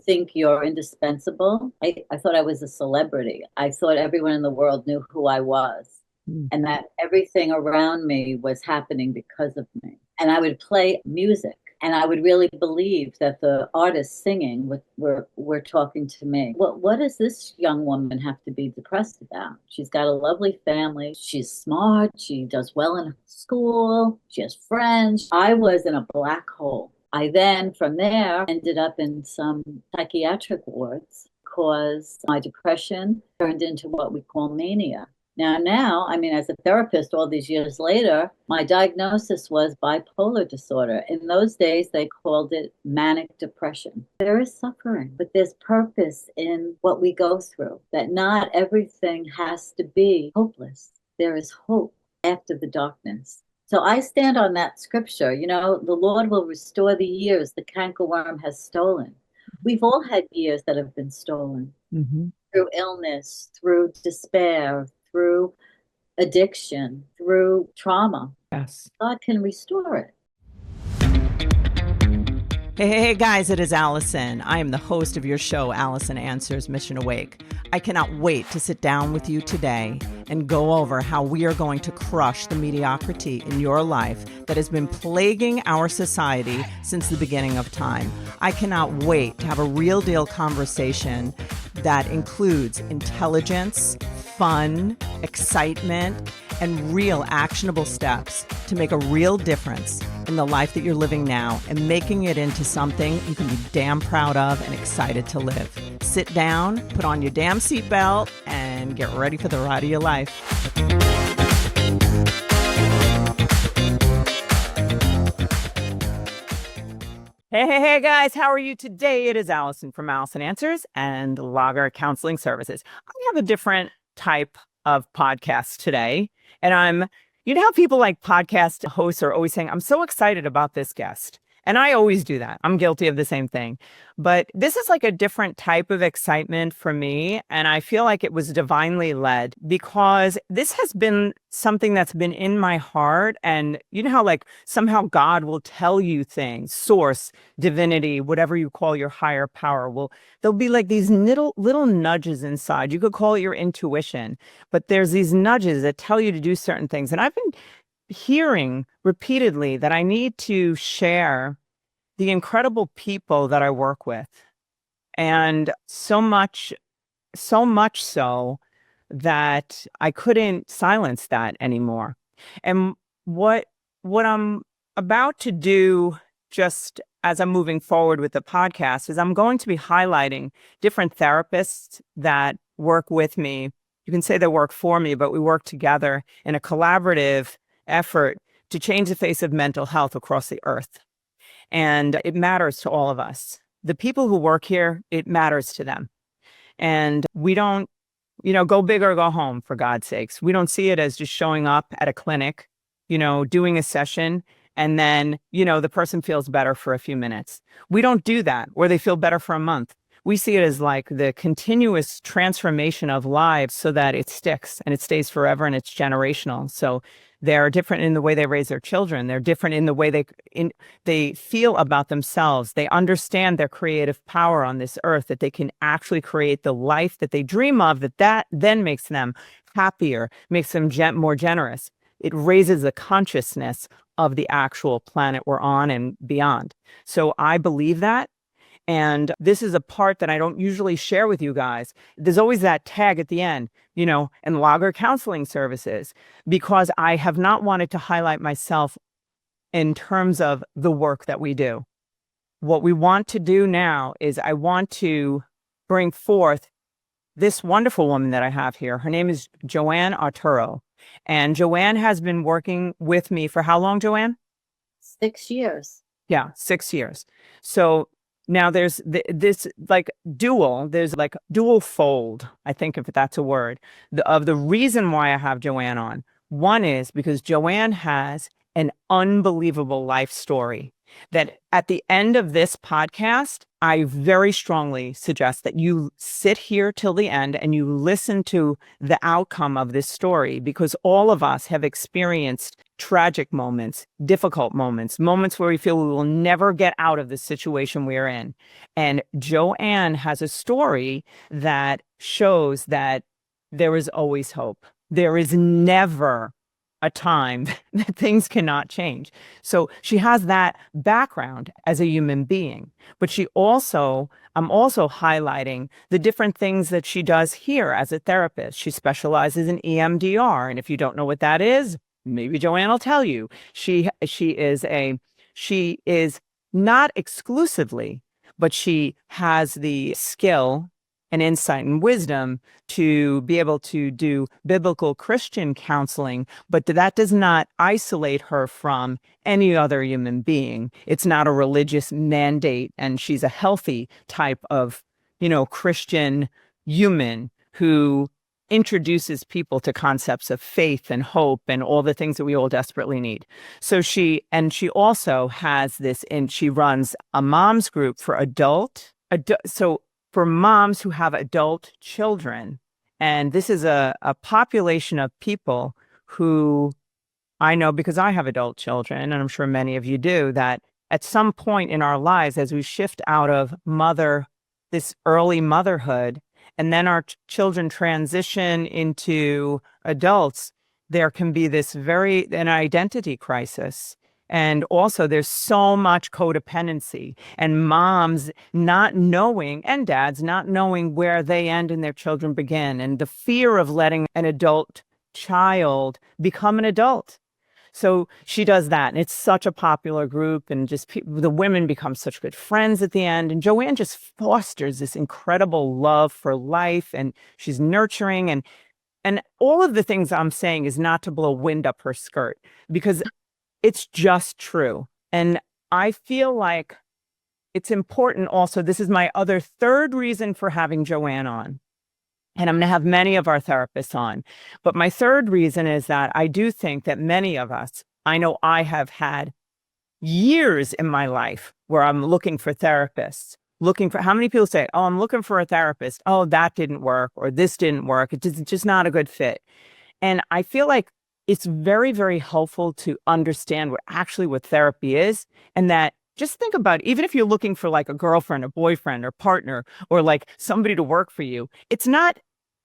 think you're indispensable. I thought I was a celebrity. I thought everyone in the world knew who I was Mm. and that everything around me was happening because of me. And I would play music and I would really believe that the artists singing were talking to me. What does this young woman have to be depressed about? She's got a lovely family. She's smart. She does well in school. She has friends. I was in a black hole. I then, from there, ended up in some psychiatric wards because my depression turned into what we call mania. Now, I mean, as a therapist, all these years later, my diagnosis was bipolar disorder. In those days, they called it manic depression. There is suffering, but there's purpose in what we go through, that not everything has to be hopeless. There is hope after the darkness. So I stand on that scripture. The Lord will restore the years the cankerworm has stolen. We've all had years that have been stolen Mhm. through illness, through despair, through addiction, through trauma. Yes. God can restore it. Hey, guys, it is Allison. I am the host of your show, Allison Answers Mission Awake. I cannot wait to sit down with you today and go over how we are going to crush the mediocrity in your life that has been plaguing our society since the beginning of time. I cannot wait to have a real deal conversation that includes intelligence, fun, excitement, and real actionable steps to make a real difference in the life that you're living now and making it into something you can be damn proud of and excited to live. Sit down, put on your damn seatbelt, and get ready for the ride of your life. Hey, guys, how are you today? It is Allison from Allison Answers and Lager Counseling Services. I have a different type of podcast today, and you know how people like podcast hosts are always saying, I'm so excited about this guest. And I always do that. I'm guilty of the same thing. But this is like a different type of excitement for me. And I feel like it was divinely led because this has been something that's been in my heart. And you know how like somehow God will tell you things, source, divinity, whatever you call your higher power, there'll be like these little nudges inside. You could call it your intuition, but there's these nudges that tell you to do certain things. And I've been hearing repeatedly that I need to share the incredible people that I work with. And so much so that I couldn't silence that anymore. And what I'm about to do just as I'm moving forward with the podcast is I'm going to be highlighting different therapists that work with me. You can say they work for me, but we work together in a collaborative effort to change the face of mental health across the earth. And it matters to all of us. The people who work here, it matters to them. And we don't, go big or go home, for God's sakes. We don't see it as just showing up at a clinic, doing a session, and then, the person feels better for a few minutes. We don't do that, or they feel better for a month. We see it as like the continuous transformation of lives so that it sticks and it stays forever and it's generational. So they're different in the way they raise their children. They're different in the way they feel about themselves. They understand their creative power on this earth, that they can actually create the life that they dream of, that then makes them happier, makes them more generous. It raises the consciousness of the actual planet we're on and beyond. So I believe that. And this is a part that I don't usually share with you guys. There's always that tag at the end, and Lager Counseling Services, because I have not wanted to highlight myself in terms of the work that we do. What we want to do now is I want to bring forth this wonderful woman that I have here. Her name is Joanne Autero. And Joanne has been working with me for how long, Joanne? 6 years. Yeah, 6 years. So now there's there's like dual fold, I think, if that's a word, of the reason why I have Joanne on. One is because Joanne has an unbelievable life story that at the end of this podcast, I very strongly suggest that you sit here till the end and you listen to the outcome of this story, because all of us have experienced tragic moments, difficult moments, moments where we feel we will never get out of the situation we are in. And Joanne has a story that shows that there is always hope. There is never a time that things cannot change. So she has that background as a human being, but I'm also highlighting the different things that she does here as a therapist. She specializes in EMDR. And if you don't know what that is, maybe Joanne will tell you. She is not exclusively, but she has the skill and insight and wisdom to be able to do biblical Christian counseling, but that does not isolate her from any other human being. It's not a religious mandate, and she's a healthy type of, Christian human who introduces people to concepts of faith and hope and all the things that we all desperately need. So she also has this, and she runs a mom's group for so for moms who have adult children. And this is a population of people who I know, because I have adult children, and I'm sure many of you do, that at some point in our lives, as we shift out of this early motherhood, and then our children transition into adults, there can be an identity crisis. And also there's so much codependency, and moms not knowing and dads not knowing where they end and their children begin, and the fear of letting an adult child become an adult. So she does that, and it's such a popular group, and just the women become such good friends at the end. And Joanne just fosters this incredible love for life, and she's nurturing, and all of the things I'm saying is not to blow wind up her skirt, because it's just true. And I feel like it's important also. This is my third reason for having Joanne on. And I'm going to have many of our therapists on. But my third reason is that I do think that many of us, I know I have had years in my life where I'm looking for therapists, how many people say, oh, I'm looking for a therapist. Oh, that didn't work, or this didn't work. It's just not a good fit. And I feel like it's very, very helpful to understand what therapy is. And that, just think about, even if you're looking for like a girlfriend, a boyfriend, or partner, or like somebody to work for you, it's not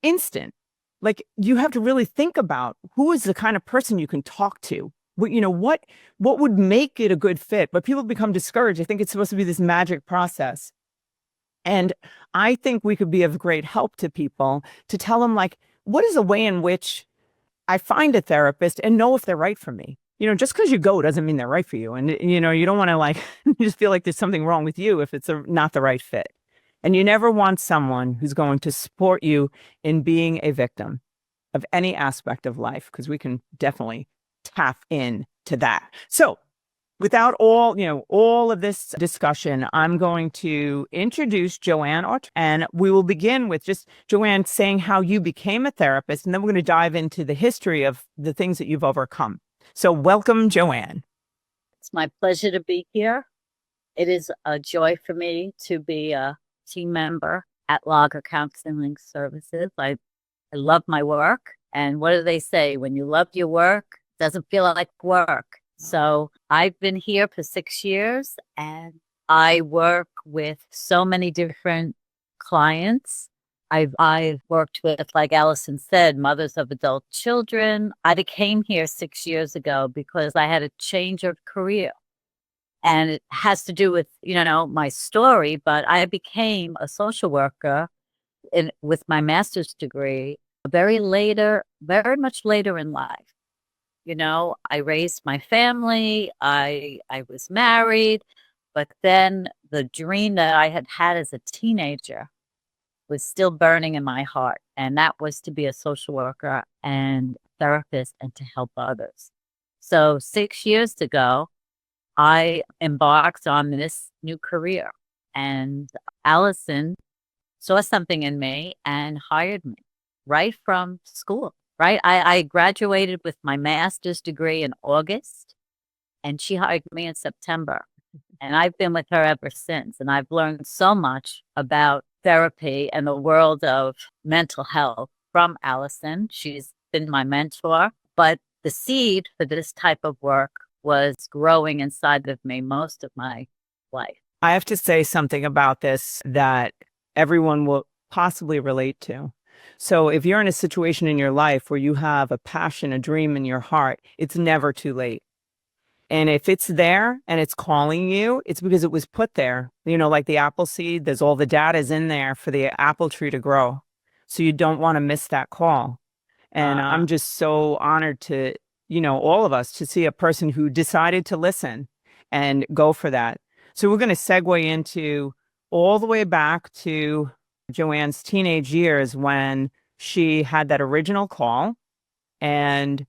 instant. Like, you have to really think about who is the kind of person you can talk to. What would make it a good fit? But people become discouraged. I think it's supposed to be this magic process. And I think we could be of great help to people to tell them, like, what is a way in which I find a therapist and know if they're right for me. Just because you go doesn't mean they're right for you. And, you don't want to you just feel like there's something wrong with you if it's not the right fit. And you never want someone who's going to support you in being a victim of any aspect of life, because we can definitely tap into that. So without all of this discussion, I'm going to introduce Joanne Autero, and we will begin with just Joanne saying how you became a therapist, and then we're going to dive into the history of the things that you've overcome. So welcome, Joanne. It's my pleasure to be here. It is a joy for me to be a team member at Lager Counseling Services. I love my work. And what do they say? When you love your work, it doesn't feel like work. So I've been here for 6 years, and I work with so many different clients. I've worked with, like Allison said, mothers of adult children. I came here 6 years ago because I had a change of career. And it has to do with, my story, but I became a social worker with my master's degree very much later in life. I raised my family. I was married, but then the dream that I had had as a teenager was still burning in my heart. And that was to be a social worker and therapist and to help others. So 6 years ago, I embarked on this new career, and Allison saw something in me and hired me right from school. Right. I graduated with my master's degree in August, and she hired me in September. And I've been with her ever since. And I've learned so much about therapy and the world of mental health from Allison. She's been my mentor. But the seed for this type of work was growing inside of me most of my life. I have to say something about this that everyone will possibly relate to. So if you're in a situation in your life where you have a passion, a dream in your heart, it's never too late. And if it's there and it's calling you, it's because it was put there. You know, like the apple seed, there's all the data is in there for the apple tree to grow. So you don't want to miss that call. And I'm just so honored to, all of us to see a person who decided to listen and go for that. So we're going to segue into all the way back to Joanne's teenage years when she had that original call and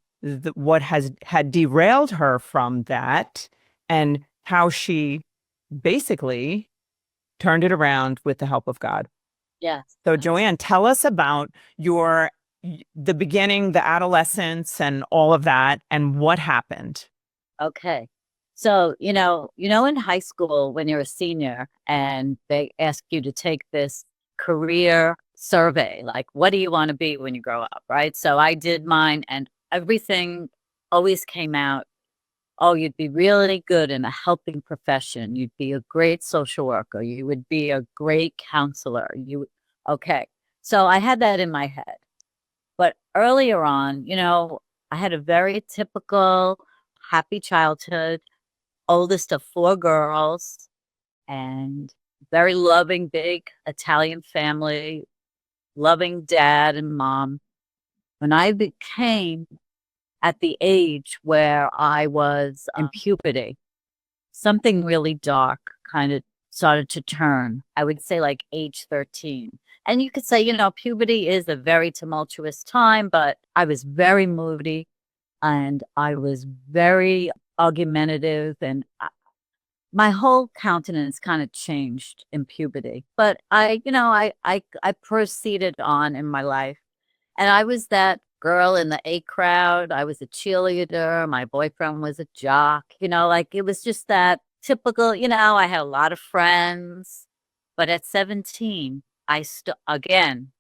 what had derailed her from that and how she basically turned it around with the help of God. Yes. So Joanne, tell us about the beginning, the adolescence and all of that and what happened. Okay. So, in high school when you're a senior and they ask you to take this career survey, like, what do you want to be when you grow up? Right. So I did mine and everything always came out. Oh, you'd be really good in a helping profession. You'd be a great social worker. You would be a great counselor. Okay. So I had that in my head. But earlier on, I had a very typical happy childhood, oldest of 4 girls, and very loving, big Italian family, loving dad and mom. When I became at the age where I was in puberty, something really dark kind of started to turn. I would say like age 13. And you could say, puberty is a very tumultuous time, but I was very moody and I was very argumentative and my whole countenance kind of changed in puberty. But I proceeded on in my life. And I was that girl in the A crowd. I was a cheerleader. My boyfriend was a jock. Like it was just that typical, I had a lot of friends. But at 17, again,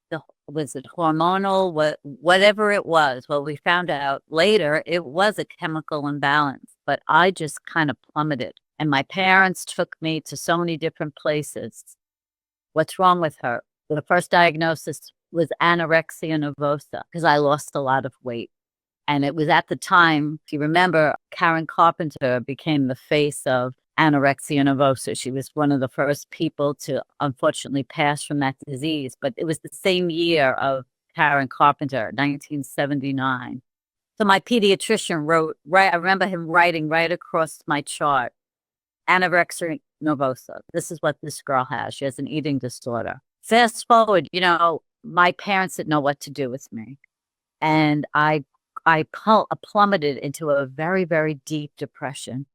was it hormonal, whatever it was. Well, we found out later it was a chemical imbalance, but I just kind of plummeted. And my parents took me to so many different places. What's wrong with her? The first diagnosis was anorexia nervosa because I lost a lot of weight. And it was at the time, if you remember, Karen Carpenter became the face of anorexia nervosa. She was one of the first people to unfortunately pass from that disease. But it was the same year of Karen Carpenter, 1979. So my pediatrician wrote, right, I remember him writing right across my chart, anorexia nervosa. This is what this girl has. She has an eating disorder. Fast forward, my parents didn't know what to do with me. And I plummeted into a very, very deep depression.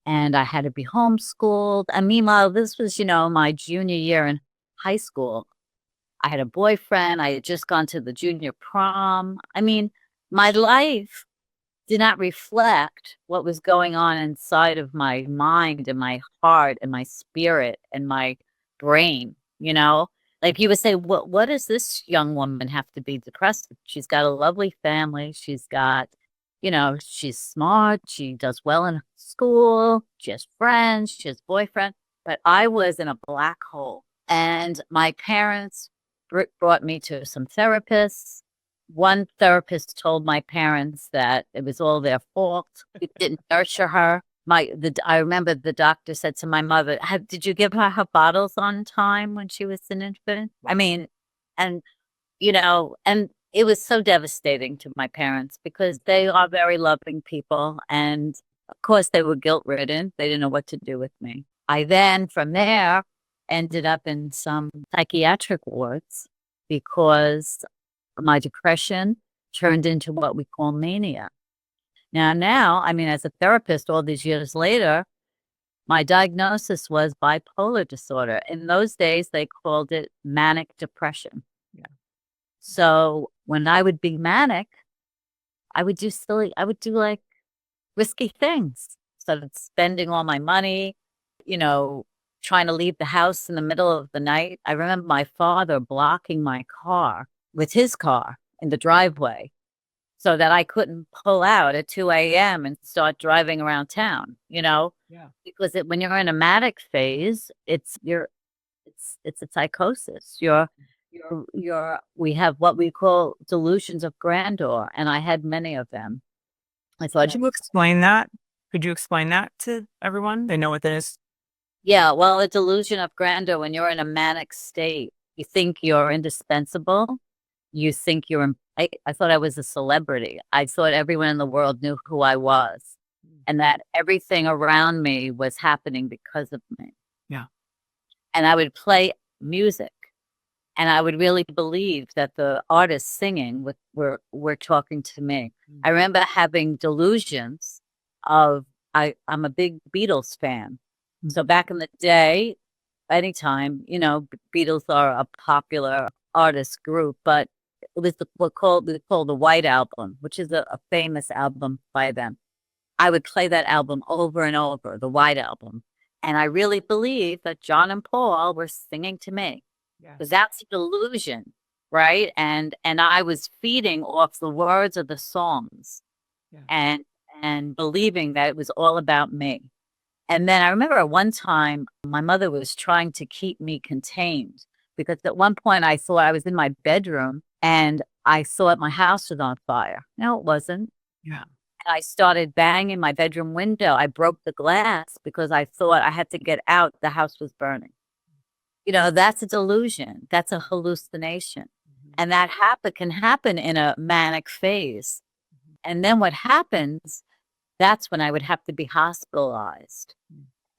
And I had to be homeschooled. And meanwhile, this was, my junior year in high school. I had a boyfriend. I had just gone to the junior prom. I mean, my life did not reflect what was going on inside of my mind and my heart and my spirit and my brain, Like you would say, what does this young woman have to be depressed? She's got a lovely family. She's got, she's smart. She does well in school. She has friends. She has boyfriend. But I was in a black hole. And my parents brought me to some therapists. One therapist told my parents that it was all their fault. We didn't nurture her. I remember the doctor said to my mother, did you give her bottles on time when she was an infant? I mean, and, and it was so devastating to my parents because they are very loving people. And of course they were guilt ridden. They didn't know what to do with me. I then from there ended up in some psychiatric wards because my depression turned into what we call mania. Now, I mean, as a therapist, all these years later, my diagnosis was bipolar disorder. In those days, they called it manic depression. Yeah. So when I would be manic, I would do like risky things. Started spending all my money, trying to leave the house in the middle of the night. I remember my father blocking my car with his car in the driveway so that I couldn't pull out at 2 a.m. and start driving around town, Yeah. because when you're in a manic phase, it's a psychosis. We have what we call delusions of grandeur, and I had many of them. I thought, Could you explain that? Could you explain that to everyone? They know what that is. yeah, well, a delusion of grandeur, when you're in a manic state, you think you're indispensable. You think I thought I was a celebrity. I thought everyone in the world knew who I was, and that everything around me was happening because of me. Yeah. And I would play music, and I would really believe that the artists singing were talking to me. I remember having delusions of I'm a big Beatles fan. So back in the day, anytime, Beatles are a popular artist group, but it was we call the White Album, which is a famous album by them. I would play that album over and over, the White Album. And I really believe that John and Paul were singing to me, because that's a delusion, right? And I was feeding off the words of the songs, and believing that it was all about me. And then I remember at one time, my mother was trying to keep me contained, because at one point I thought I was in my bedroom and I thought my house was on fire. No, it wasn't. Yeah. And I started banging my bedroom window. I broke the glass because I thought I had to get out. The house was burning. That's a delusion. That's a hallucination. And that can happen in a manic phase. And then what happens, that's when I would have to be hospitalized.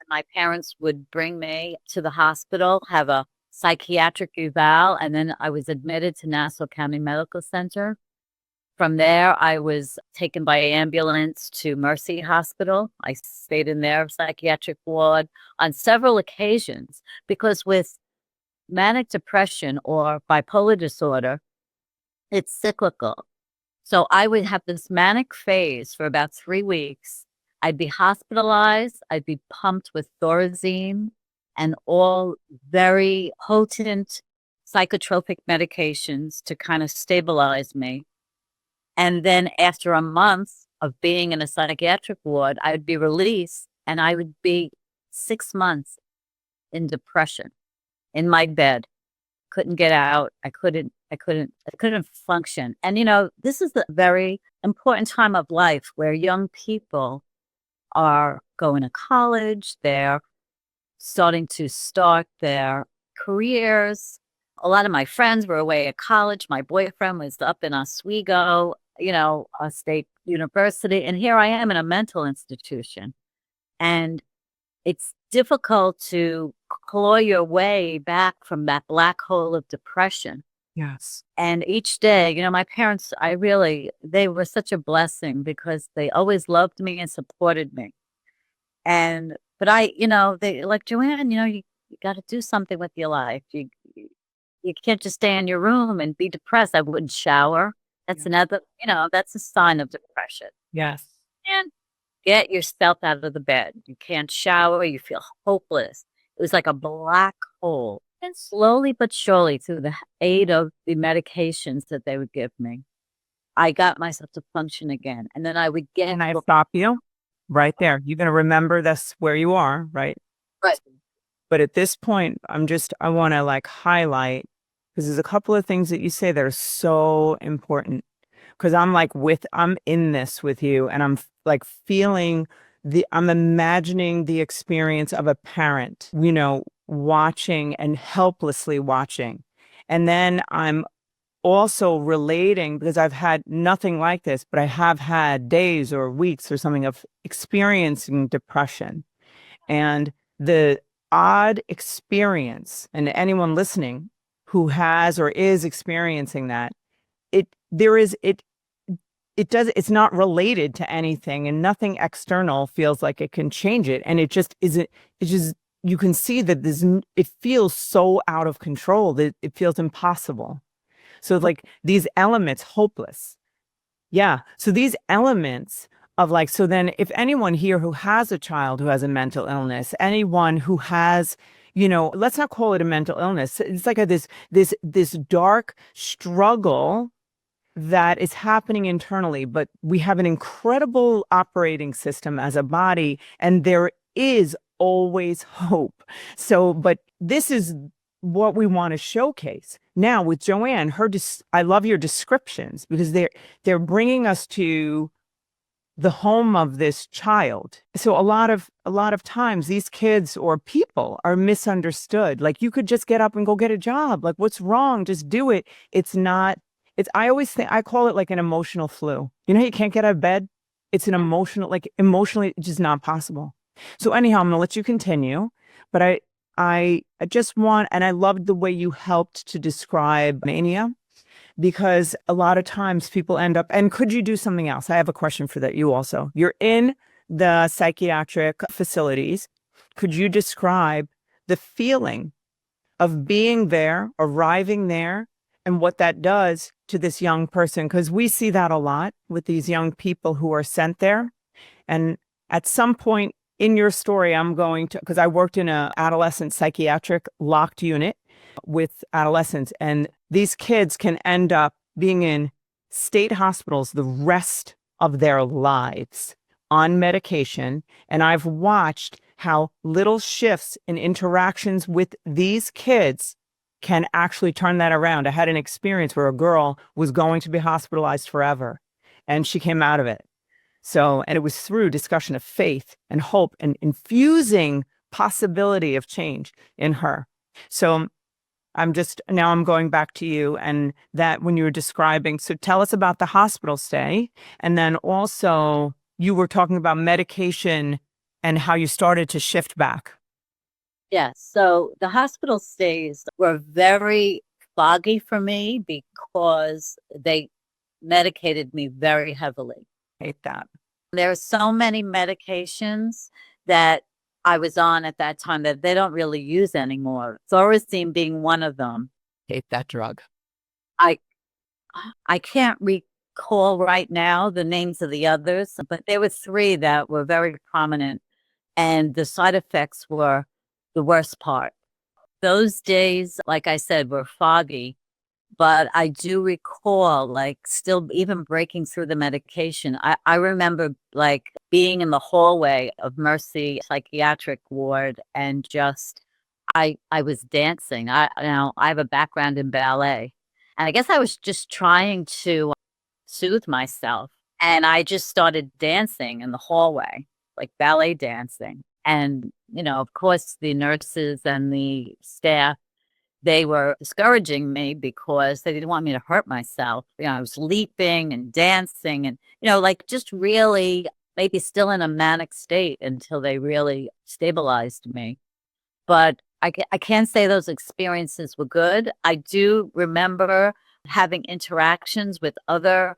My parents would bring me to the hospital, have a psychiatric eval, and then I was admitted to Nassau County Medical Center. From there, I was taken by ambulance to Mercy Hospital. I stayed in their psychiatric ward on several occasions, because with manic depression or bipolar disorder, it's cyclical. So I would have this manic phase for about 3 weeks. I'd be hospitalized. I'd be pumped with Thorazine and all very potent psychotropic medications to kind of stabilize me. And then after a month of being in a psychiatric ward, I would be released, and I would be 6 months in depression in my bed. Couldn't get out. I couldn't function. And this is a very important time of life where young people are going to college. They're starting to start their careers. A lot of my friends were away at college. My boyfriend was up in Oswego, a state university. And here I am in a mental institution. And it's difficult to claw your way back from that black hole of depression. Yes. And each day, my parents, they were such a blessing, because they always loved me and supported me. But they like, Joanne, you got to do something with your life. You can't just stay in your room and be depressed. I wouldn't shower. That's another, that's a sign of depression. Yes. And get yourself out of the bed. You can't shower. You feel hopeless. It was like a black hole. And slowly but surely, through the aid of the medications that they would give me, I got myself to function again. And then I would get... Can I stop you right there? You're going to remember this where you are, right? Right. But at this point, I want to highlight, because there's a couple of things that you say that are so important. Because I'm in this with you, and I'm feeling I'm imagining the experience of a parent, watching and helplessly watching. And then I'm also relating, because I've had nothing like this, but I have had days or weeks or something of experiencing depression. And the odd experience, and anyone listening who has or is experiencing that, it's not related to anything, and nothing external feels like it can change it. And it just isn't, you can see that it feels so out of control that it feels impossible. So these elements, hopeless. Yeah. So these elements of so then if anyone here who has a child who has a mental illness, anyone who has, let's not call it a mental illness. It's like this dark struggle that is happening internally, but we have an incredible operating system as a body, and there is always hope. So, but this is what we want to showcase now with Joanne. I love your descriptions because they're bringing us to the home of this child. So a lot of times these kids or people are misunderstood. Like, you could just get up and go get a job. Like, what's wrong? Just do it. It's not, I always think, I call it like an emotional flu. You know, you can't get out of bed. It's an emotional, like emotionally, it's just not possible. So anyhow, I'm gonna let you continue, but I just want, and I loved the way you helped to describe mania, because a lot of times people end up, and could you do something else? I have a question for that. You also, you're in the psychiatric facilities. Could you describe the feeling of being there, arriving there, and what that does to this young person? Because we see that a lot with these young people who are sent there. And at some point in your story, I'm going to, because I worked in a adolescent psychiatric locked unit with adolescents, and these kids can end up being in state hospitals the rest of their lives on medication. And I've watched how little shifts in interactions with these kids can actually turn that around. I had an experience where a girl was going to be hospitalized forever, and she came out of it. So, and it was through discussion of faith and hope and infusing possibility of change in her. So I'm going back to you, and that when you were describing, so tell us about the hospital stay. And then also you were talking about medication and how you started to shift back. Yes. So the hospital stays were very foggy for me because they medicated me very heavily. Hate that. There are so many medications that I was on at that time that they don't really use anymore. Thorazine being one of them. Hate that drug. I I can't recall right now the names of the others, but there were three that were very prominent, and the side effects were the worst part. Those days, like I said, were foggy, but I do recall, like, still even breaking through the medication. I remember, like, being in the hallway of Mercy psychiatric ward and just I was dancing. I have a background in ballet, and I guess I was just trying to soothe myself, and I just started dancing in the hallway, like ballet dancing. And, of course, the nurses and the staff, they were discouraging me because they didn't want me to hurt myself. I was leaping and dancing and, like, just really maybe still in a manic state until they really stabilized me. But I can't say those experiences were good. I do remember having interactions with other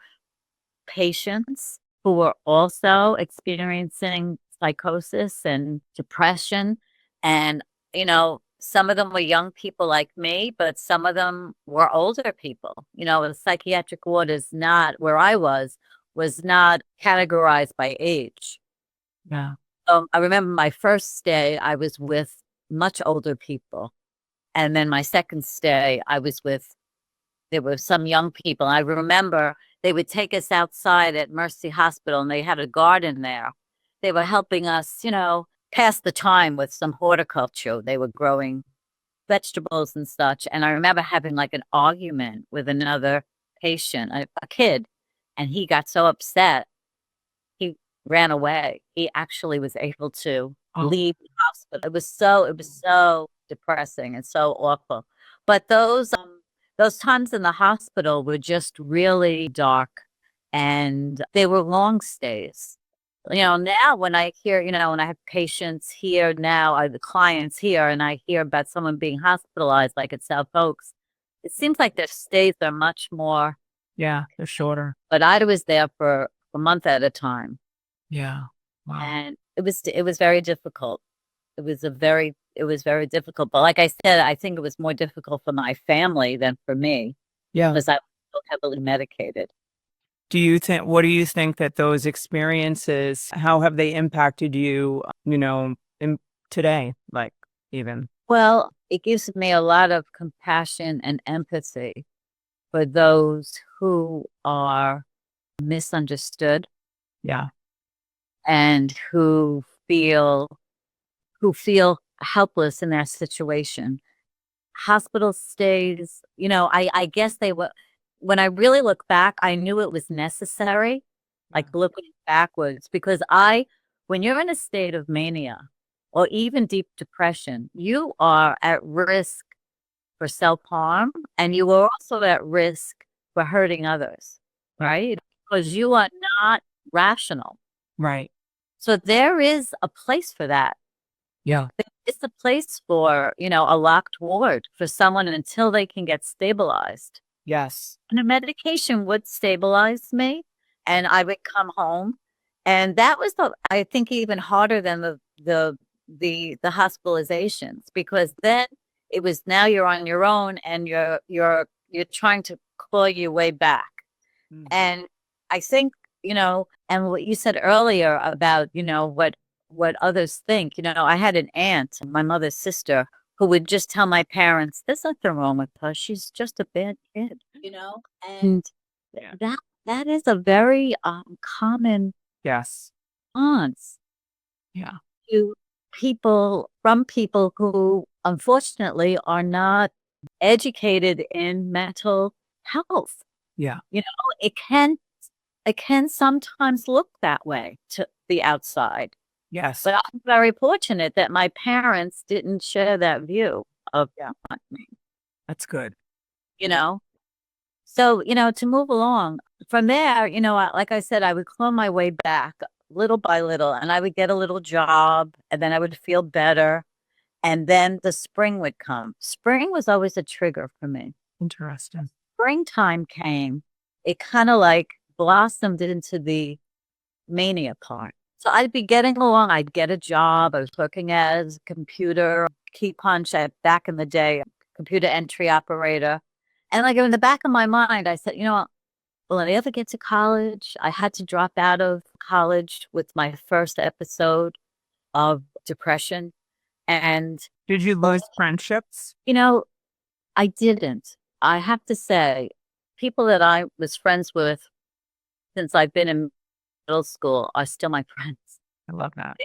patients who were also experiencing psychosis and depression. And, some of them were young people like me, but some of them were older people. The psychiatric ward is not where I was not categorized by age. Yeah. I remember my first stay, I was with much older people. And then my second stay, there were some young people. I remember they would take us outside at Mercy Hospital, and they had a garden there. They were helping us, pass the time with some horticulture. They were growing vegetables and such. And I remember having like an argument with another patient, a kid, and he got so upset, he ran away. He actually was able to leave the hospital. It was so depressing and so awful. But those times in the hospital were just really dark, and they were long stays. Now when I hear, when I have patients here now, the clients here, and I hear about someone being hospitalized, like at South Oaks, it seems like their stays are much more. Yeah, they're shorter. But I was there for a month at a time. Yeah. Wow. And it was very difficult. It was very difficult. But like I said, I think it was more difficult for my family than for me. Yeah. Because I was so heavily medicated. What do you think that those experiences, how have they impacted you, today, like, even? Well, it gives me a lot of compassion and empathy for those who are misunderstood. Yeah. And who feel helpless in their situation. Hospital stays, I guess they were, when I really look back, I knew it was necessary, like looking backwards, because when you're in a state of mania or even deep depression, you are at risk for self-harm, and you are also at risk for hurting others, right? Because you are not rational. Right. So there is a place for that. Yeah. It's a place for, a locked ward for someone until they can get stabilized. Yes. And a medication would stabilize me, and I would come home. And that was I think, even harder than the hospitalizations, because then it was, now you're on your own, and you're trying to claw your way back. And I think, and what you said earlier about, what others think, I had an aunt, my mother's sister, who would just tell my parents, there's nothing wrong with her. She's just a bad kid, and Yeah. that is a very common Yes. response Yeah. to people who unfortunately are not educated in mental health. Yeah. It can sometimes look that way to the outside. Yes. But I'm very fortunate that my parents didn't share that view of me, That's good. you know? So, to move along from there, like I said, I would claw my way back little by little, and I would get a little job, and then I would feel better. And then the spring would come. Spring was always a trigger for me. Interesting. Springtime came, it kind of like blossomed into the mania part. So I'd be getting along. I'd get a job. I was working as a computer key punch back in the day, computer entry operator. And like in the back of my mind, I said, will I ever get to college? I had to drop out of college with my first episode of depression. And, Did you lose friendships? I didn't. I have to say, people that I was friends with since I've been in middle school are still my friends. I love that.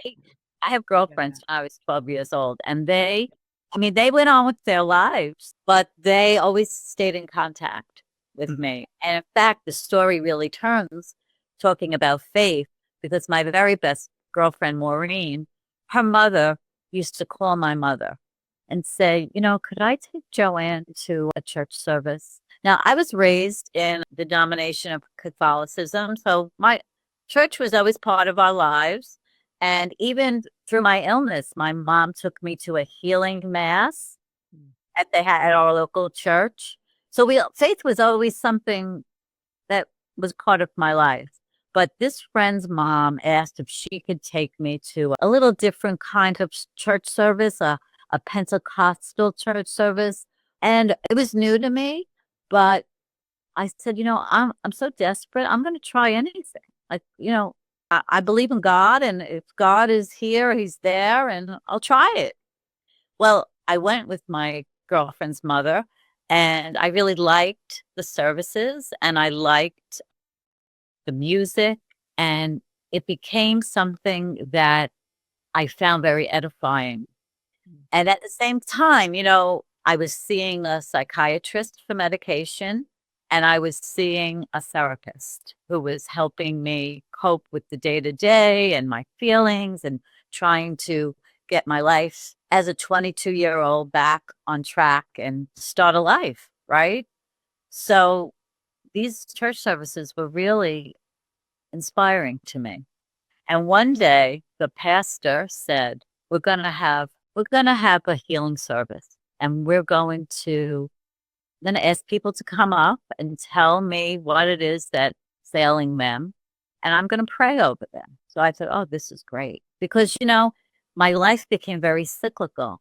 I have girlfriends when I was 12 years old, and they went on with their lives, but they always stayed in contact with me. And in fact, the story really turns talking about faith, because my very best girlfriend, Maureen, her mother used to call my mother and say, could I take Joanne to a church service? Now, I was raised in the domination of Catholicism, so my church was always part of our lives. And even through my illness, my mom took me to a healing mass at our local church. So faith was always something that was part of my life. But this friend's mom asked if she could take me to a little different kind of church service, a Pentecostal church service. And it was new to me, but I said, I'm so desperate. I'm going to try anything. Like, I believe in God, and if God is here, he's there, and I'll try it. Well, I went with my girlfriend's mother, and I really liked the services, and I liked the music, and it became something that I found very edifying. And at the same time, I was seeing a psychiatrist for medication, and I was seeing a therapist who was helping me cope with the day to day and my feelings, and trying to get my life as a 22-year-old back on track and start a life, right? So these church services were really inspiring to me. And one day the pastor said, we're going to have a healing service, and I'm going to ask people to come up and tell me what it is that's ailing them, and I'm going to pray over them. So I thought, oh, this is great, because my life became very cyclical.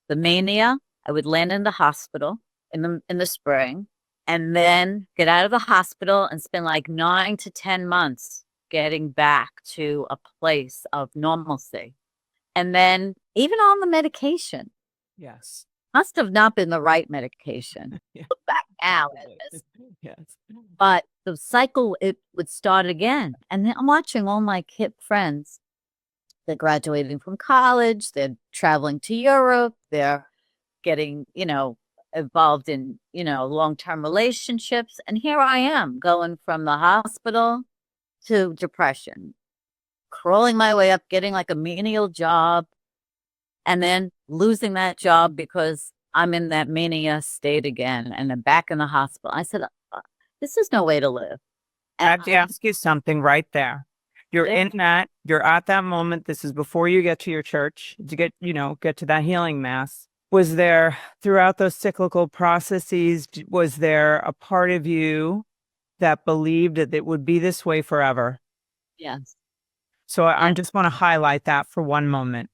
The mania, I would land in the hospital in the spring, and then get out of the hospital and spend like 9 to 10 months getting back to a place of normalcy. And then even on the medication, Yes. must have not been the right medication. Yeah. Look back out. Yes. But the cycle, it would start again. And then I'm watching all my hip friends. They're graduating from college. They're traveling to Europe. They're getting, involved in, long-term relationships. And here I am going from the hospital to depression, crawling my way up, getting like a menial job, and then losing that job because I'm in that mania state again. And I'm back in the hospital. I said, this is no way to live. I have to ask you something right there. You're in that, you're at that moment. This is before you get to your church to get to that healing mass. Was there, throughout those cyclical processes, was there a part of you that believed that it would be this way forever? Yes. So I just want to highlight that for one moment.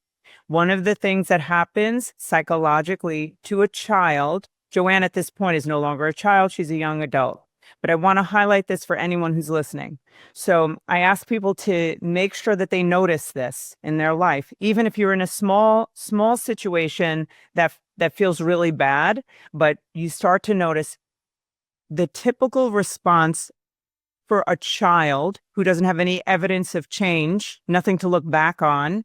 One of the things that happens psychologically to a child, Joanne at this point is no longer a child, she's a young adult. But I want to highlight this for anyone who's listening. So I ask people to make sure that they notice this in their life, even if you're in a small situation that feels really bad, but you start to notice the typical response for a child who doesn't have any evidence of change, nothing to look back on.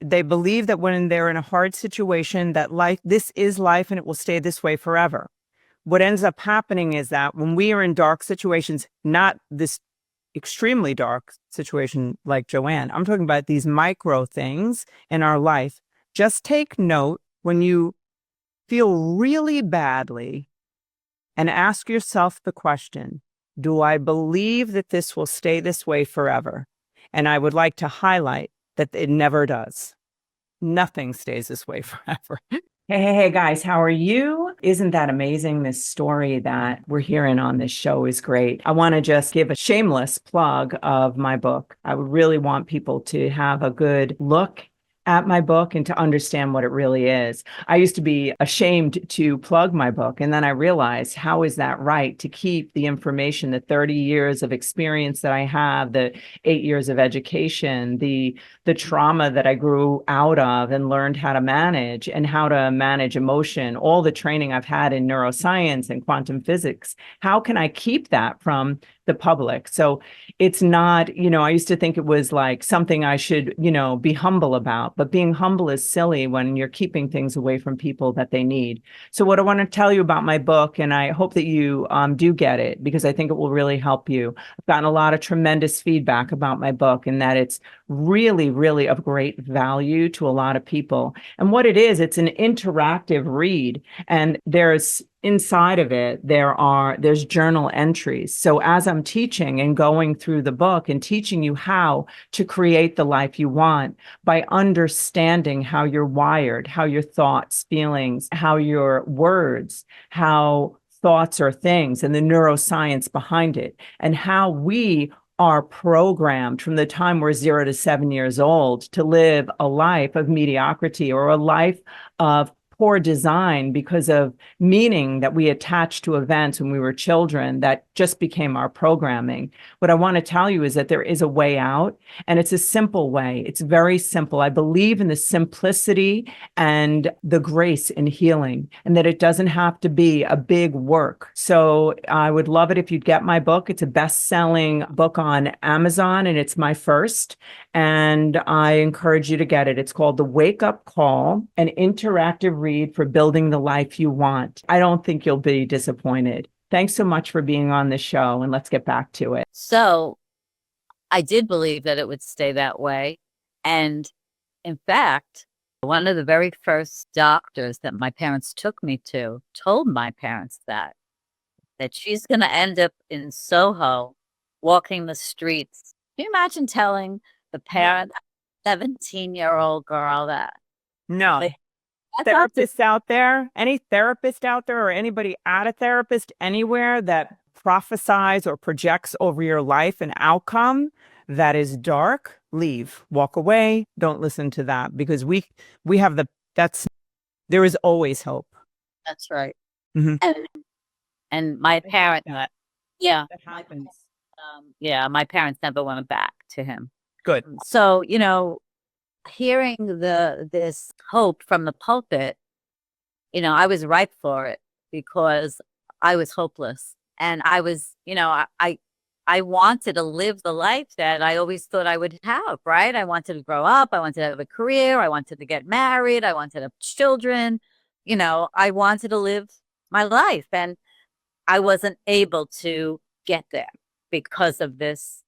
They believe that when they're in a hard situation, that this is life and it will stay this way forever. What ends up happening is that when we are in dark situations, not this extremely dark situation like Joanne, I'm talking about these micro things in our life. Just take note when you feel really badly and ask yourself the question, do I believe that this will stay this way forever? And I would like to highlight that it never does. Nothing stays this way forever. Hey, guys, how are you? Isn't that amazing? This story that we're hearing on this show is great. I want to just give a shameless plug of my book. I would really want people to have a good look at my book and to understand what it really is. I used to be ashamed to plug my book. And then I realized, how is that right? To keep the information, the 30 years of experience that I have, the 8 years of education, the trauma that I grew out of and learned how to manage and how to manage emotion, all the training I've had in neuroscience and quantum physics. How can I keep that from the public? So it's not, I used to think it was like something I should, be humble about, but being humble is silly when you're keeping things away from people that they need. So what I want to tell you about my book, and I hope that you do get it, because I think it will really help you. I've gotten a lot of tremendous feedback about my book and that it's really, really of great value to a lot of people. And what it is, it's an interactive read, and there's inside of it, there's journal entries. So as I'm teaching and going through the book and teaching you how to create the life you want by understanding how you're wired, how your thoughts, feelings, how your words, how thoughts are things, and the neuroscience behind it, and how we are programmed from the time we're 0 to 7 years old to live a life of mediocrity or a life of poor design because of meaning that we attached to events when we were children that just became our programming. What I want to tell you is that there is a way out, and it's a simple way. It's very simple. I believe in the simplicity and the grace in healing, and that it doesn't have to be a big work. So I would love it if you'd get my book. It's a best-selling book on Amazon, and it's my first. And I encourage you to get it. It's called The Wake Up Call, an interactive read for building the life you want. I don't think you'll be disappointed. Thanks so much for being on the show, and let's get back to it. So I did believe that it would stay that way. And in fact, one of the very first doctors that my parents took me to told my parents that she's going to end up in Soho walking the streets. Can you imagine telling the parent, 17-year-old girl that? No. Therapists out there, any therapist out there or anybody at a therapist anywhere that prophesies or projects over your life an outcome that is dark, leave, walk away. Don't listen to that, because we have there is always hope. That's right. Mm-hmm. And my parents, that happens. My parents never went back to him. Good. So, hearing this hope from the pulpit, I was ripe for it, because I was hopeless. And I was, I wanted to live the life that I always thought I would have, right? I wanted to grow up. I wanted to have a career. I wanted to get married. I wanted to have children. I wanted to live my life. And I wasn't able to get there because of this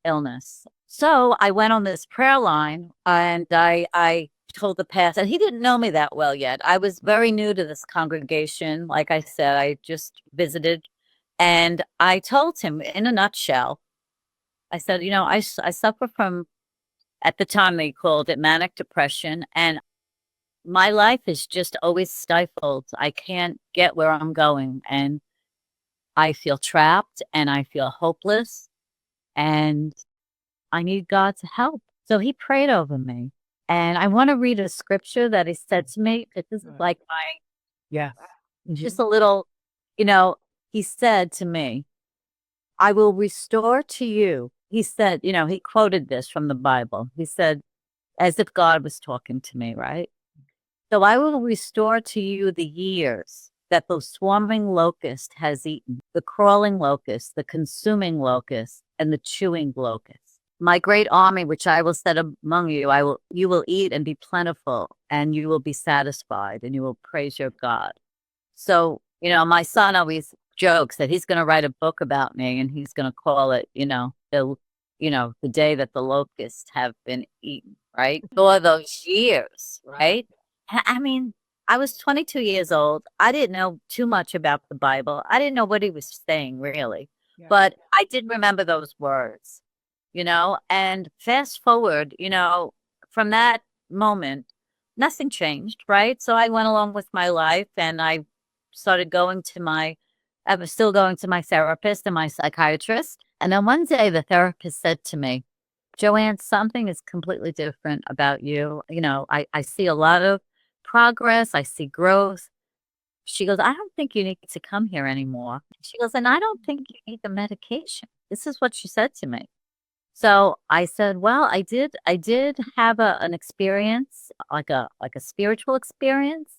illness. So I went on this prayer line and I told the pastor, and he didn't know me that well yet. I was very new to this congregation. Like I said, I just visited. And I told him in a nutshell, I said, I suffer from, at the time they called it manic depression. And my life is just always stifled. I can't get where I'm going. And I feel trapped and I feel hopeless. And I need God's help. So he prayed over me. And I want to read a scripture that he said to me. This is like Yeah. just a little, he said to me, I will restore to you. He said, he quoted this from the Bible. He said, as if God was talking to me, right? So I will restore to you the years that the swarming locust has eaten, the crawling locust, the consuming locust, and the chewing locust. My great army, which I will set among you, you will eat and be plentiful, and you will be satisfied, and you will praise your God. So, my son always jokes that he's going to write a book about me, and he's going to call it, the day that the locusts have been eaten, right? For those years, right? I mean, I was 22 years old. I didn't know too much about the Bible. I didn't know what he was saying, really. Yeah. But I did remember those words, and fast forward, from that moment, nothing changed, right? So I went along with my life and I started I was still going to my therapist and my psychiatrist. And then one day the therapist said to me, Joanne, something is completely different about you. I see a lot of progress. I see growth. She goes, I don't think you need to come here anymore. She goes, and I don't think you need the medication. This is what she said to me. So I said, well, I did have an experience, like a spiritual experience.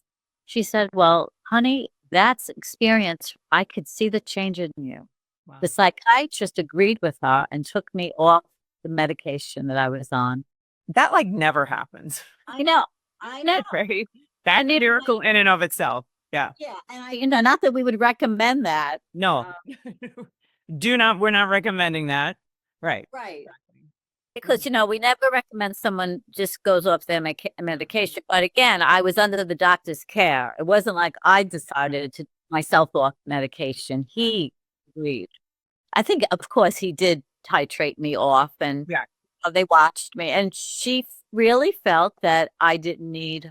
She said, well, honey, that's experience. I could see the change in you. Wow. The psychiatrist agreed with her and took me off the medication that I was on. That never happens. I know. Right? That's a miracle in and of itself. Yeah. Yeah. And not that we would recommend that. No. We're not recommending that. Right. Right. Because, we never recommend someone just goes off their medication. But again, I was under the doctor's care. It wasn't like I decided to myself off medication. He agreed. I think, of course, he did titrate me off and they watched me. And she really felt that I didn't need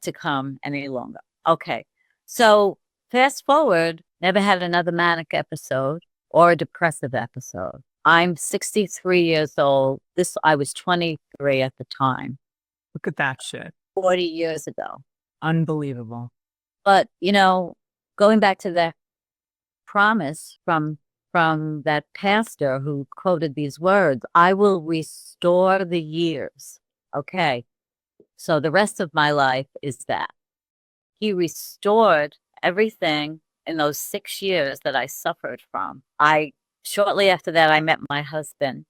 to come any longer. Okay. So fast forward, never had another manic episode or a depressive episode. I'm 63 years old. I was 23 at the time. Look at that shit. 40 years ago. Unbelievable. But, going back to the promise from that pastor who quoted these words, I will restore the years. Okay. So the rest of my life is that. He restored everything in those 6 years that I suffered from. Shortly after that, I met my husband,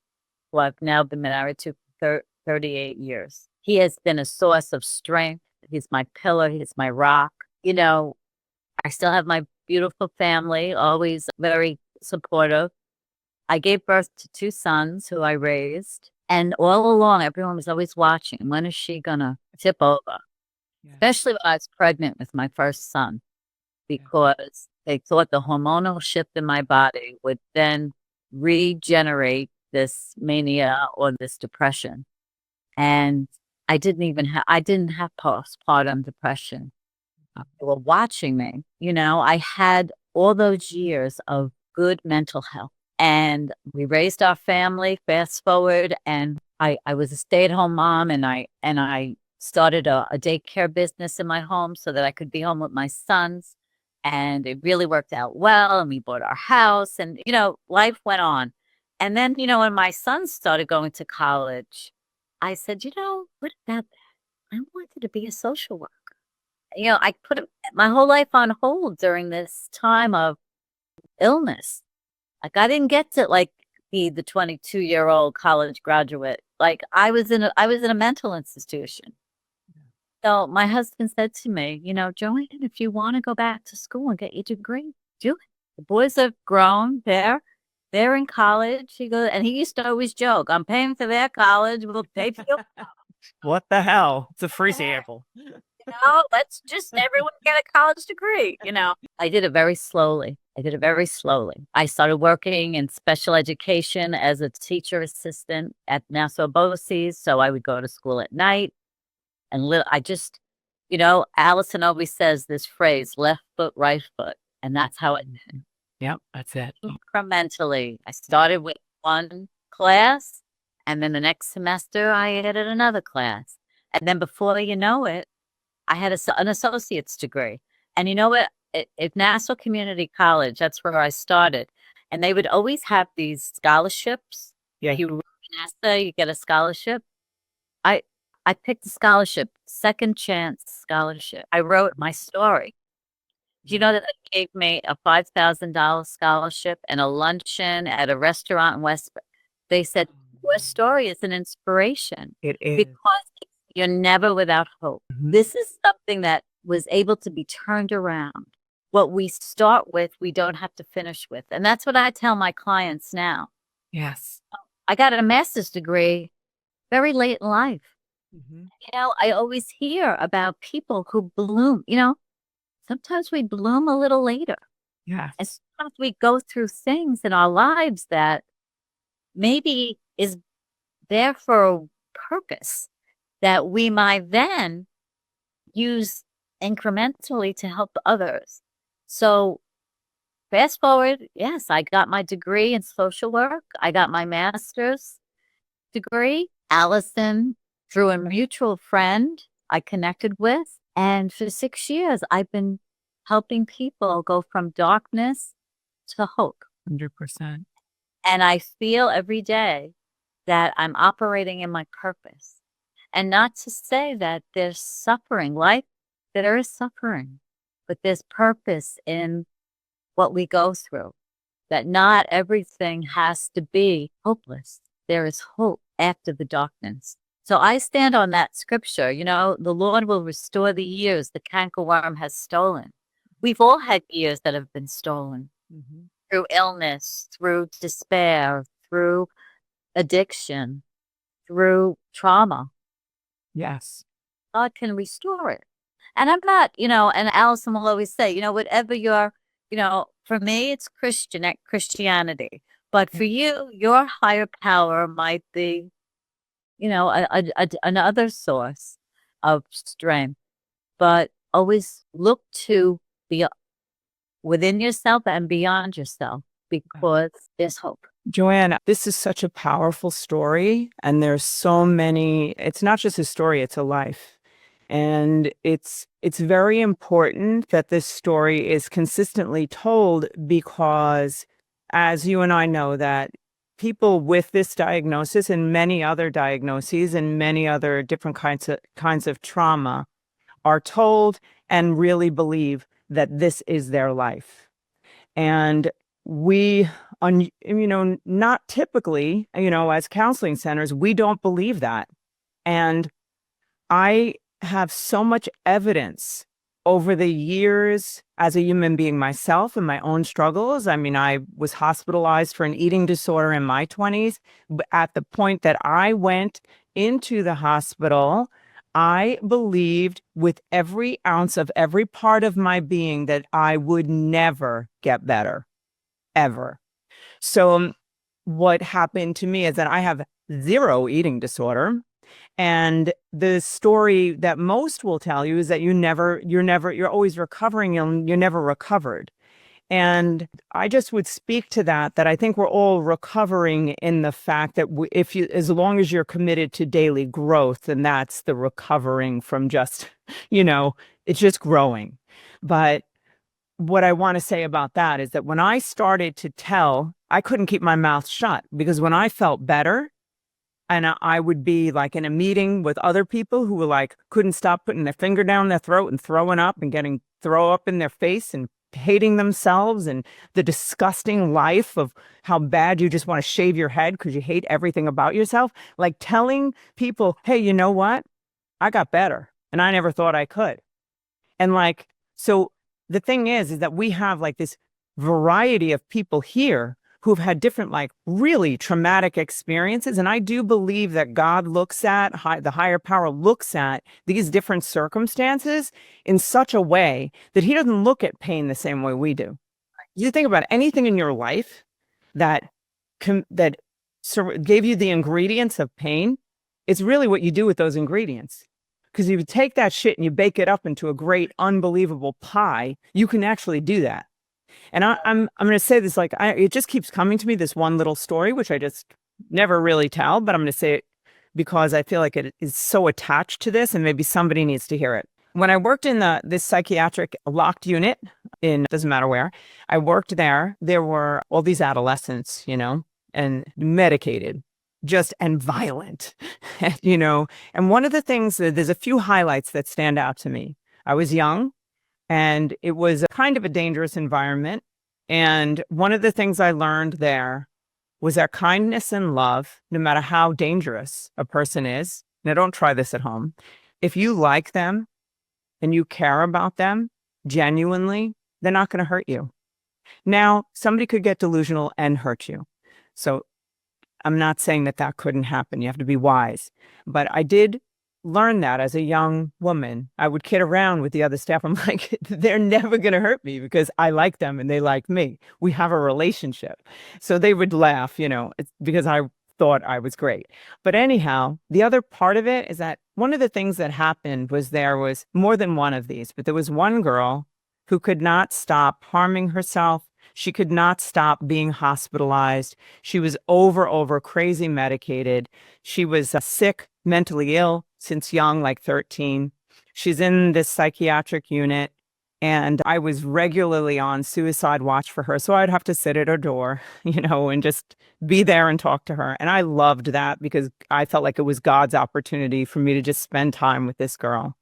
who I've now been married to for 38 years. He has been a source of strength. He's my pillar. He's my rock. I still have my beautiful family, always very supportive. I gave birth to 2 sons who I raised. And all along, everyone was always watching. When is she going to tip over? Yeah. Especially when I was pregnant with my first son, because they thought the hormonal shift in my body would then regenerate this mania or this depression. And I didn't have postpartum depression. They were watching me. I had all those years of good mental health. And we raised our family, fast forward, and I was a stay-at-home mom, and I started a daycare business in my home so that I could be home with my sons. And it really worked out well. And we bought our house and, life went on. And then, when my sons started going to college, I said, what about that? I wanted to be a social worker. I put my whole life on hold during this time of illness. Like I didn't get to like be the 22-year-old college graduate. Like I was in a mental institution. So my husband said to me, Joanne, if you want to go back to school and get your degree, do it. The boys have grown. They're in college. He goes, and he used to always joke, I'm paying for their college. We'll pay for your What the hell? It's a free sample. let's just everyone get a college degree. I did it very slowly. I started working in special education as a teacher assistant at Nassau BOCES. So I would go to school at night and I just, Allison always says this phrase, left foot, right foot. And that's how it Yep, that's it. incrementally. I started with one class, and then the next semester I added another class. And then before you know it, I had an associate's degree. And you know what? At Nassau Community College, that's where I started. And they would always have these scholarships. Yeah. You were in NASA, you get a scholarship. I picked a scholarship, second chance scholarship. I wrote my story. Do you know that they gave me a $5,000 scholarship and a luncheon at a restaurant in Westbrook? They said, your story is an inspiration. It is. Because you're never without hope. Mhm. This is something that was able to be turned around. What we start with, we don't have to finish with. And that's what I tell my clients now. Yes. I got a master's degree very late in life. Mm-hmm. I always hear about people who bloom, sometimes we bloom a little later. Yes. And sometimes we go through things in our lives that maybe is there for a purpose that we might then use incrementally to help others. So fast forward, yes, I got my degree in social work. I got my master's degree. Allison, through a mutual friend I connected with. And for 6 years, I've been helping people go from darkness to hope. 100%. And I feel every day that I'm operating in my purpose. And not to say that there's suffering, like there is suffering, but there's purpose in what we go through, that not everything has to be hopeless. There is hope after the darkness. So I stand on that scripture, the Lord will restore the years the cankerworm has stolen. We've all had years that have been stolen through illness, through despair, through addiction, through trauma. Yes. God can restore it. And I'm not, and Allison will always say, whatever your, for me, it's Christianity. But for you, your higher power might be, another source of strength. But always look to be within yourself and beyond yourself, because there's hope. Joanne, this is such a powerful story, and there's so many, it's not just a story, it's a life. And it's very important that this story is consistently told, because as you and I know, that people with this diagnosis and many other diagnoses and many other different kinds of trauma are told and really believe that this is their life. And we, not typically, as counseling centers, we don't believe that. And I have so much evidence over the years as a human being myself and my own struggles. I mean, I was hospitalized for an eating disorder in my 20s. But at the point that I went into the hospital, I believed with every ounce of every part of my being that I would never get better, ever. So what happened to me is that I have zero eating disorder. And the story that most will tell you is that you're always recovering and you're never recovered. And I just would speak to that I think we're all recovering in the fact that as long as you're committed to daily growth, then that's the recovering from just, it's just growing. But what I want to say about that is that when I started to tell, I couldn't keep my mouth shut, because when I felt better, And I would be like in a meeting with other people who were like, couldn't stop putting their finger down their throat and throwing up and getting throw up in their face and hating themselves and the disgusting life of how bad you just want to shave your head because you hate everything about yourself. Like telling people, hey, you know what? I got better and I never thought I could. And like, so the thing is that we have like this variety of people here who've had different, like really traumatic experiences. And I do believe that God looks at, the higher power looks at these different circumstances in such a way that he doesn't look at pain the same way we do. You think about anything in your life that, gave you the ingredients of pain, it's really what you do with those ingredients. Because if you take that shit and you bake it up into a great, unbelievable pie, you can actually do that. And I'm going to say this, like, it just keeps coming to me, this one little story, which I just never really tell, but I'm going to say it because I feel like it is so attached to this and maybe somebody needs to hear it. When I worked in this psychiatric locked unit doesn't matter where, I worked there were all these adolescents, and medicated, and violent, And one of the things, there's a few highlights that stand out to me. I was young. And it was a kind of a dangerous environment. And one of the things I learned there was that kindness and love, no matter how dangerous a person is, now don't try this at home, if you like them and you care about them genuinely, they're not going to hurt you. Now, somebody could get delusional and hurt you. So I'm not saying that couldn't happen. You have to be wise. But I did learn that as a young woman. I would kid around with the other staff. I'm like, they're never going to hurt me because I like them and they like me. We have a relationship. So they would laugh, it's because I thought I was great. But anyhow, the other part of it is that one of the things that happened was there was more than one of these, but there was one girl who could not stop harming herself. She could not stop being hospitalized. She was over crazy medicated. She was sick, mentally ill since young, like 13. She's in this psychiatric unit. And I was regularly on suicide watch for her. So I'd have to sit at her door, and just be there and talk to her. And I loved that because I felt like it was God's opportunity for me to just spend time with this girl.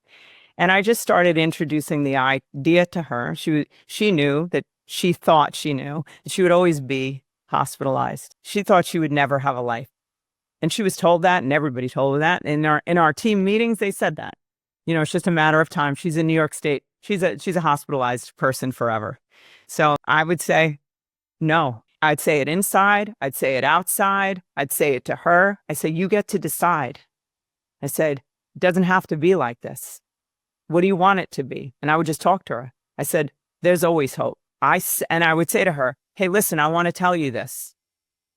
And I just started introducing the idea to her. She knew that she thought she knew that she would always be hospitalized. She thought she would never have a life. And she was told that, and everybody told her that. In our team meetings, they said that. It's just a matter of time. She's in New York State. She's a hospitalized person forever. So I would say no. I'd say it inside. I'd say it outside. I'd say it to her. I say, you get to decide. I said, it doesn't have to be like this. What do you want it to be? And I would just talk to her. I said, there's always hope. And I would say to her, hey, listen, I want to tell you this.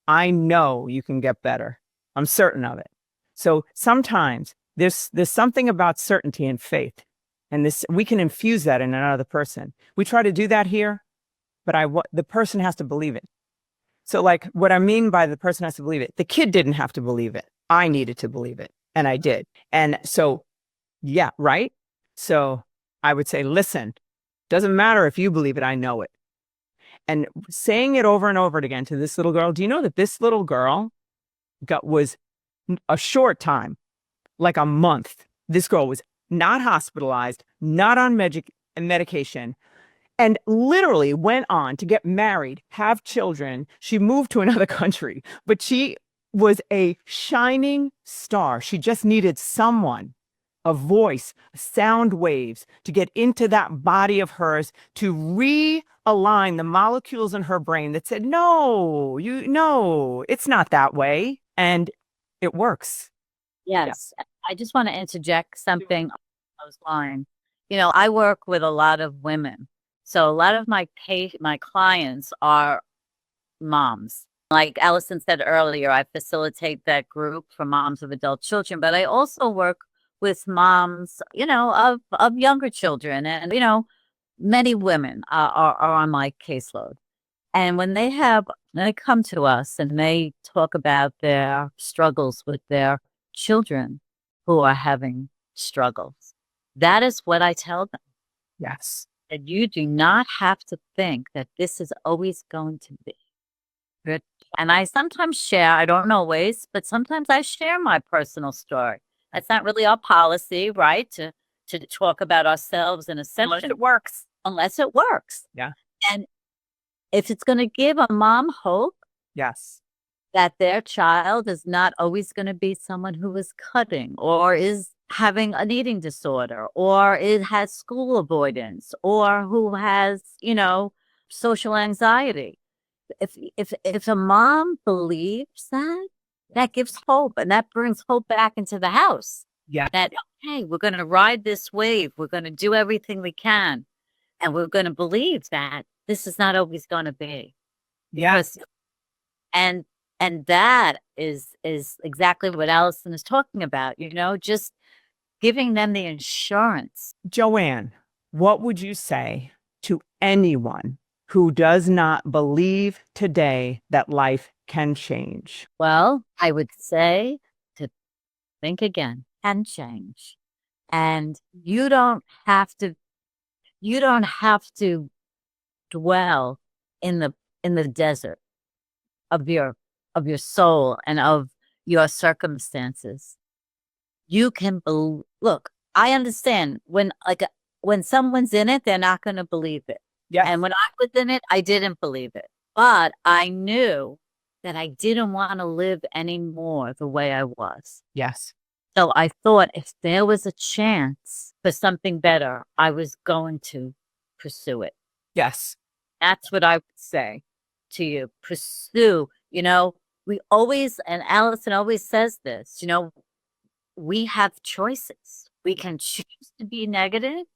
I know you can get better. I'm certain of it. So sometimes there's something about certainty and faith. And we can infuse that in another person. We try to do that here, but the person has to believe it. So like what I mean by the person has to believe it, the kid didn't have to believe it. I needed to believe it. And I did. And so, yeah, right? So I would say, listen, doesn't matter if you believe it, I know it. And saying it over and over again to this little girl, do you know that this little girl was a short time, like a month, this girl was not hospitalized, not on medication, and literally went on to get married, have children. She moved to another country, but she was a shining star. She just needed someone, a voice, sound waves to get into that body of hers to realign the molecules in her brain that said, no, it's not that way. And it works. Yes. Yeah. I just want to interject something on those lines. I work with a lot of women. So a lot of my clients are moms. Like Allison said earlier, I facilitate that group for moms of adult children, but I also work with moms, of younger children. And, many women are on my caseload. And when they come to us and they talk about their struggles with their children who are having struggles, that is what I tell them. Yes. That you do not have to think that this is always going to be. Good. And I sometimes share, I don't always, but sometimes I share my personal story. That's not really our policy, right? To talk about ourselves in a session. Unless it works. Unless it works. Yeah. And if it's going to give a mom hope Yes. that their child is not always going to be someone who is cutting or is having an eating disorder or it has school avoidance or who has, social anxiety. If a mom believes that, that gives hope and that brings hope back into the house. Yeah. That, hey, we're going to ride this wave. We're going to do everything we can. And we're going to believe that this is not always going to be. Yes. And that is exactly what Allison is talking about, just giving them the insurance. Joanne, what would you say to anyone who does not believe today that life can change? Well, I would say to think again and change. And you don't have to dwell in the desert of your soul and of your circumstances. You can look, I understand when someone's in it, they're not going to believe it. Yeah. And when I was in it, I didn't believe it. But I knew that I didn't want to live anymore the way I was. Yes. So I thought if there was a chance for something better, I was going to pursue it. Yes. That's what I would say to you. Pursue, we always, and Allison always says this, we have choices. We can choose to be negative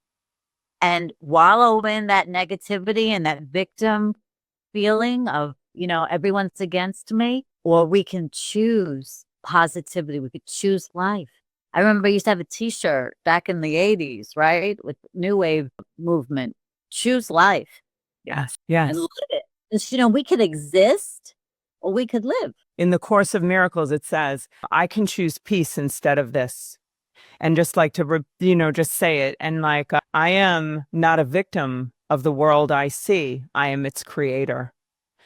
and wallow in that negativity and that victim feeling of, everyone's against me, or we can choose positivity. We could choose life. I remember I used to have a t-shirt back in the 80s, right? With new wave movement, choose life. Yes. Yes. And live it. And, we could exist or we could live. In the Course of Miracles, it says, I can choose peace instead of this. And just like to, just say it. And I am not a victim of the world I see. I am its creator.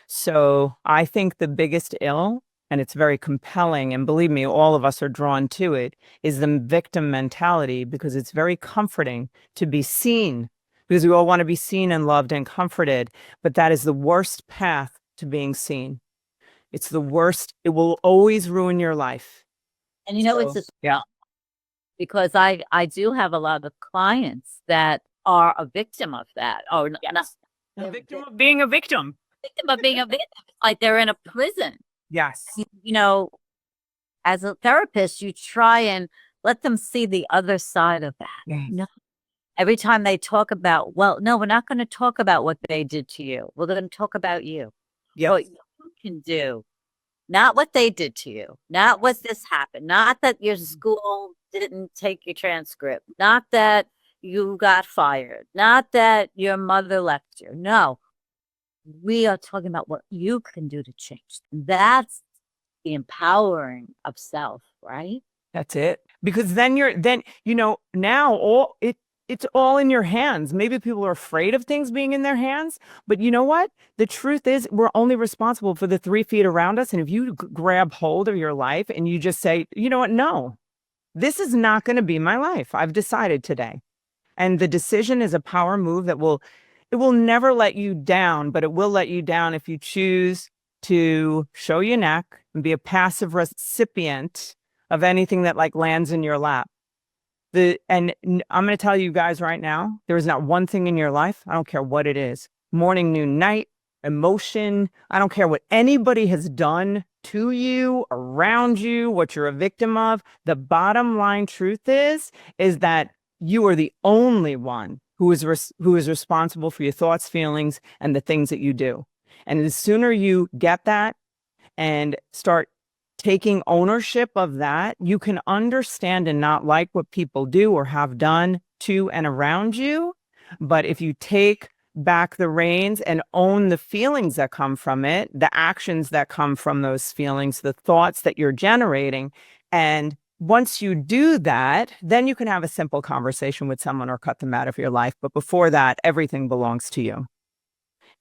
So I think the biggest ill, and it's very compelling, and believe me, all of us are drawn to it, is the victim mentality, because it's very comforting to be seen, because we all want to be seen and loved and comforted. But that is the worst path to being seen. It's the worst. It will always ruin your life. And it's yeah. Because I do have a lot of clients that are a victim of that. Or not A victim of being a victim. Victim of being a victim. Like they're in a prison. Yes. As a therapist, you try and let them see the other side of that. Yes. No. Every time they talk about, no, we're not going to talk about what they did to you. We're going to talk about you. Yes. What you can do. Not what they did to you. Not what this happened. Not that your school didn't take your transcript. Not that you got fired. Not that your mother left you. No. We are talking about what you can do to change. That's the empowering of self, right? That's it. Because then now it's all in your hands. Maybe people are afraid of things being in their hands, but you know what? The truth is we're only responsible for the 3 feet around us. And if you grab hold of your life and you just say, you know what? No, this is not going to be my life. I've decided today. And the decision is a power move that will never let you down, but it will let you down if you choose to show your neck and be a passive recipient of anything that lands in your lap. I'm going to tell you guys right now, there is not one thing in your life, I don't care what it is, morning, noon, night, emotion, I don't care what anybody has done to you, around you, what you're a victim of. The bottom line truth is that you are the only one who is responsible for your thoughts, feelings, and the things that you do. And the sooner you get that and start taking ownership of that, you can understand and not like what people do or have done to and around you. But if you take back the reins and own the feelings that come from it, the actions that come from those feelings, the thoughts that you're generating, and once you do that, then you can have a simple conversation with someone or cut them out of your life. But before that, everything belongs to you.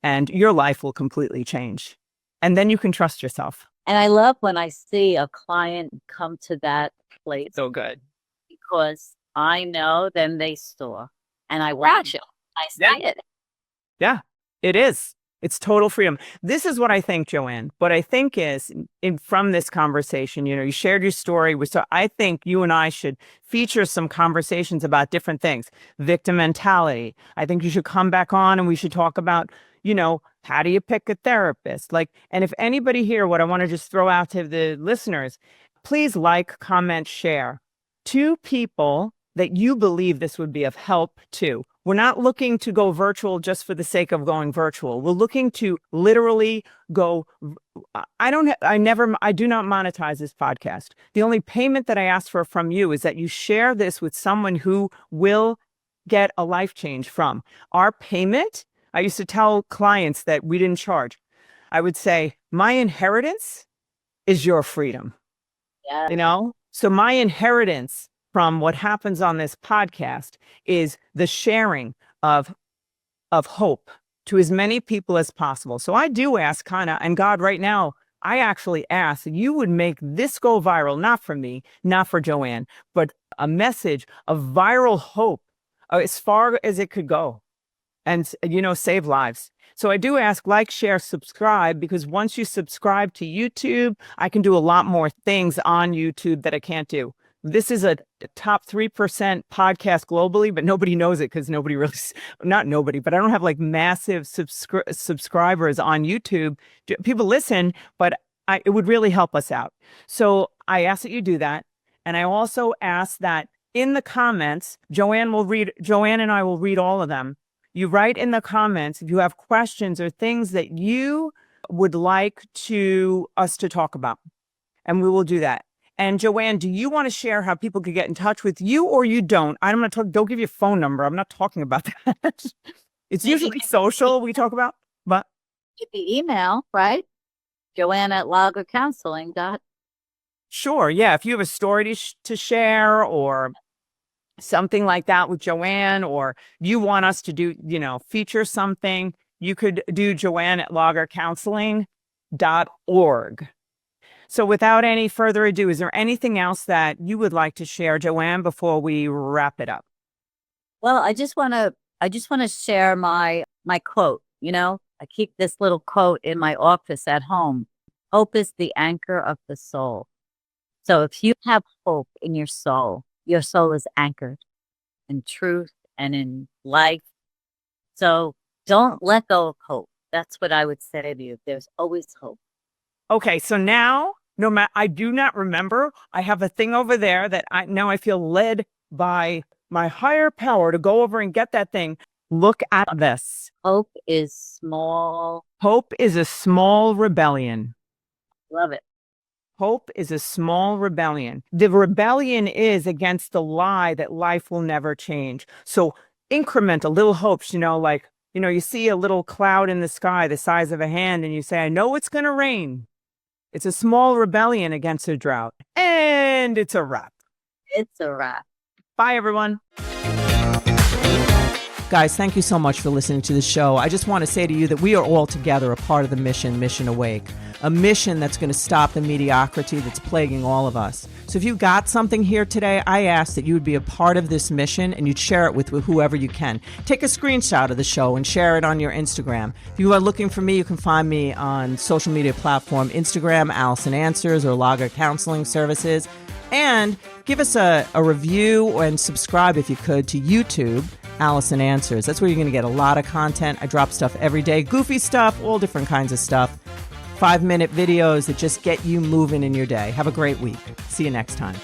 And your life will completely change. And then you can trust yourself. And I love when I see a client come to that place. So good. Because I know then they saw and I watch it. I see it. Yeah, it is. It's total freedom. This is what I think, Joanne. What I think is from this conversation, you shared your story. So I think you and I should feature some conversations about different things. Victim mentality. I think you should come back on and we should talk about, how do you pick a therapist? And if anybody here, what I want to just throw out to the listeners, please like, comment, share. 2 people that you believe this would be of help to. We're not looking to go virtual just for the sake of going virtual. We're looking to literally go. I do not monetize this podcast. The only payment that I ask for from you is that you share this with someone who will get a life change from our payment. I used to tell clients that we didn't charge. I would say, my inheritance is your freedom. Yeah. So my inheritance from what happens on this podcast is the sharing of hope to as many people as possible. So I do ask and God, right now, I actually ask that you would make this go viral, not for me, not for Joanne, but a message of viral hope as far as it could go and, save lives. So I do ask, like, share, subscribe, because once you subscribe to YouTube, I can do a lot more things on YouTube that I can't do. This is a top 3% podcast globally, but nobody knows it because nobody really, not nobody, but I don't have massive subscribers on YouTube. People listen, but it would really help us out. So I ask that you do that. And I also ask that in the comments, Joanne and I will read all of them. You write in the comments if you have questions or things that you would like us to talk about, and we will do that. And Joanne, do you want to share how people could get in touch with you, or you don't? I'm not talking. Don't give your phone number. I'm not talking about that. It's usually social we talk about, but the email, right? Joanne at lagercounseling. Sure. Yeah. If you have a story to share or something like that with Joanne, or you want us to do, feature something, you could do Joanne at lagercounseling.org. So without any further ado, is there anything else that you would like to share, Joanne, before we wrap it up? Well, I just want to share my quote. I keep this little quote in my office at home. Hope is the anchor of the soul. So if you have hope in your soul is anchored in truth and in life. So don't let go of hope. That's what I would say to you. There's always hope. Okay, so now, I do not remember. I have a thing over there that I feel led by my higher power to go over and get that thing. Look at this. Hope is small. Hope is a small rebellion. Love it. Hope is a small rebellion. The rebellion is against the lie that life will never change. So incremental little hopes, you see a little cloud in the sky the size of a hand and you say, I know it's going to rain. It's a small rebellion against a drought. And it's a wrap. It's a wrap. Bye, everyone. Guys, thank you so much for listening to the show. I just want to say to you that we are all together a part of the Mission Awake, a mission that's going to stop the mediocrity that's plaguing all of us. So if you got something here today, I ask that you would be a part of this mission and you'd share it with whoever you can. Take a screenshot of the show and share it on your Instagram. If you are looking for me, you can find me on social media platform, Instagram, Allison Answers, or Lager Counseling Services. And give us a review and subscribe if you could to YouTube, Allison Answers. That's where you're going to get a lot of content. I drop stuff every day, goofy stuff, all different kinds of stuff. 5-minute videos that just get you moving in your day. Have a great week. See you next time.